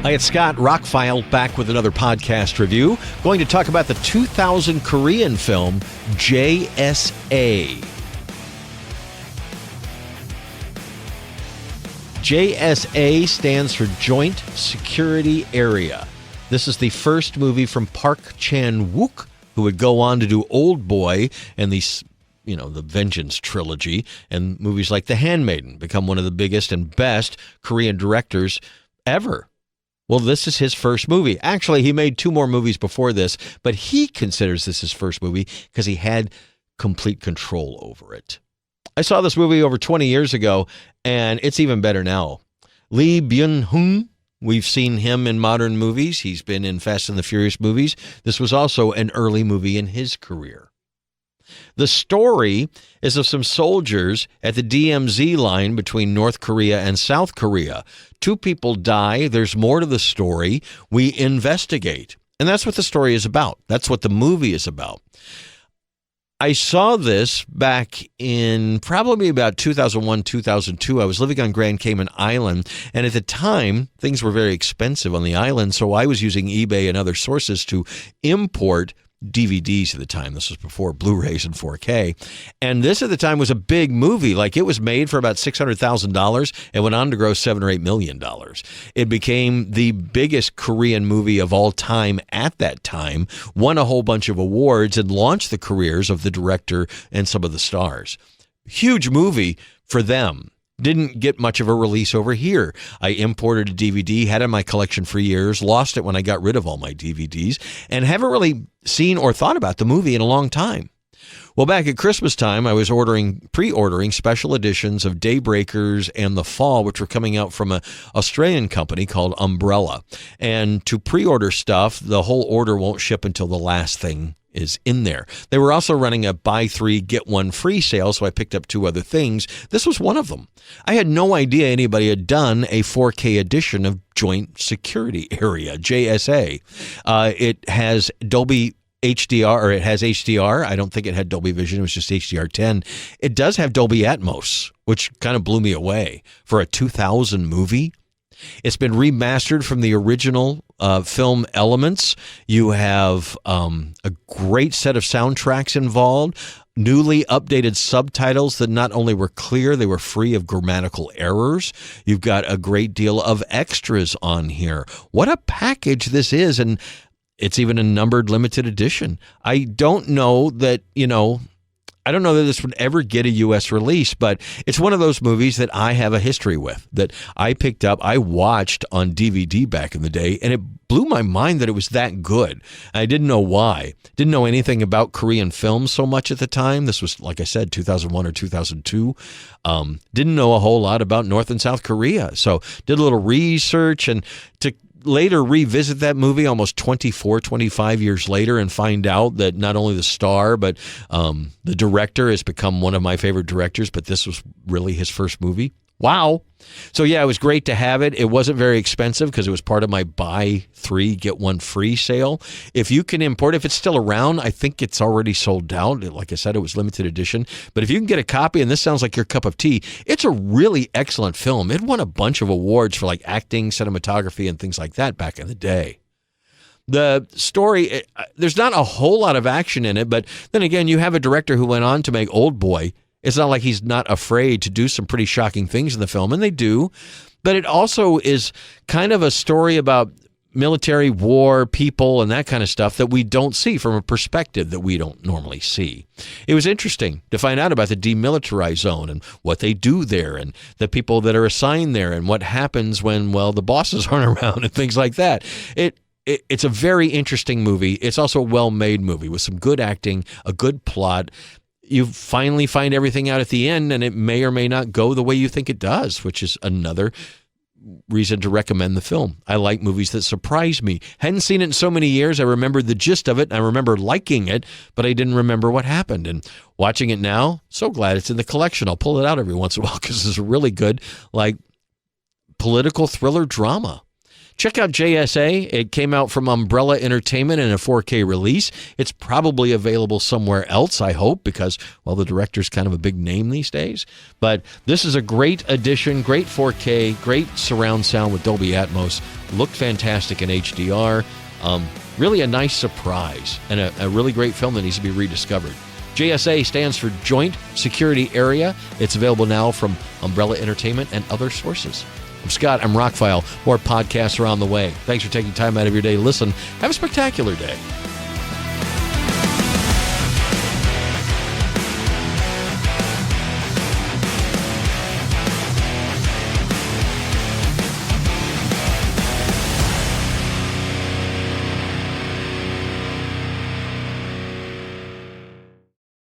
Hi, it's Scott, ROCKFILE, back with another podcast review. Going to talk about the 2000 Korean film, JSA. JSA stands for Joint Security Area. This is the first movie from Park Chan-wook, who would go on to do Old Boy and the Vengeance trilogy, and movies like The Handmaiden, become one of the biggest and best Korean directors ever. Well, this is his first movie. Actually, he made two more movies before this, but he considers this his first movie because he had complete control over it. I saw this movie over 20 years ago, and it's even better now. Lee Byung-hun, we've seen him in modern movies. He's been in Fast and the Furious movies. This was also an early movie in his career. The story is of some soldiers at the DMZ line between North Korea and South Korea. Two people die. There's more to the story. We investigate. And that's what the story is about. That's what the movie is about. I saw this back in probably about 2001, 2002. I was living on Grand Cayman Island, and at the time, things were very expensive on the island, so I was using eBay and other sources to import DVDs at the time. This was before Blu-rays and 4K. And this at the time was a big movie. Like, it was made for about $600,000 and went on to gross $7 or $8 million. It became the biggest Korean movie of all time at that time, won a whole bunch of awards, and launched the careers of the director and some of the stars. Huge movie for them. Didn't get much of a release over here. I imported a DVD, had it in my collection for years, lost it when I got rid of all my DVDs, and haven't really seen or thought about the movie in a long time. Well, back at Christmas time, I was pre-ordering special editions of Daybreakers and The Fall, which were coming out from an Australian company called Umbrella. And to pre-order stuff, the whole order won't ship until the last thing is in there. They were also running a buy three, get one free sale, so I picked up two other things. This was one of them. I had no idea anybody had done a 4K edition of Joint Security Area, JSA. It has Dolby HDR, or it has HDR. I don't think it had Dolby Vision. It was just HDR10. It does have Dolby Atmos, which kind of blew me away for a 2000 movie. It's been remastered from the original film elements. You have a great set of soundtracks involved, newly updated subtitles that not only were clear, they were free of grammatical errors. You've got a great deal of extras on here. What a package this is, and it's even a numbered limited edition. I don't know that, I don't know that this would ever get a U.S. release, but it's one of those movies that I have a history with, that I picked up, I watched on DVD back in the day, and it blew my mind that it was that good. I didn't know why. Didn't know anything about Korean films so much at the time. This was, like I said, 2001 or 2002. Didn't know a whole lot about North and South Korea. So did a little research, and to later revisit that movie almost 24, 25 years later and find out that not only the star, but the director has become one of my favorite directors, but this was really his first movie. Wow. So yeah, it was great to have it. It wasn't very expensive because it was part of my buy three, get one free sale. If you can import, if it's still around, I think it's already sold out. Like I said, it was limited edition. But if you can get a copy, and this sounds like your cup of tea, it's a really excellent film. It won a bunch of awards for like acting, cinematography, and things like that back in the day. The story, there's not a whole lot of action in it, but then again, you have a director who went on to make Old Boy. It's not like he's not afraid to do some pretty shocking things in the film, and they do. But it also is kind of a story about military, war, people, and that kind of stuff that we don't see from a perspective that we don't normally see. It was interesting to find out about the demilitarized zone and what they do there and the people that are assigned there and what happens when, well, the bosses aren't around and things like that. It's a very interesting movie. It's also a well-made movie with some good acting, a good plot. You finally find everything out at the end, and it may or may not go the way you think it does, which is another reason to recommend the film. I like movies that surprise me. Hadn't seen it in so many years. I remembered the gist of it, and I remember liking it, but I didn't remember what happened. And watching it now, so glad it's in the collection. I'll pull it out every once in a while because it's a really good, political thriller drama. Check out JSA. It came out from Umbrella Entertainment in a 4K release. It's probably available somewhere else, I hope, because, well, the director's kind of a big name these days. But this is a great addition, great 4K, great surround sound with Dolby Atmos. Looked fantastic in HDR. Really a nice surprise and a really great film that needs to be rediscovered. JSA stands for Joint Security Area. It's available now from Umbrella Entertainment and other sources. I'm Scott. I'm ROCKFILE. More podcasts are on the way. Thanks for taking time out of your day to listen. Have a spectacular day.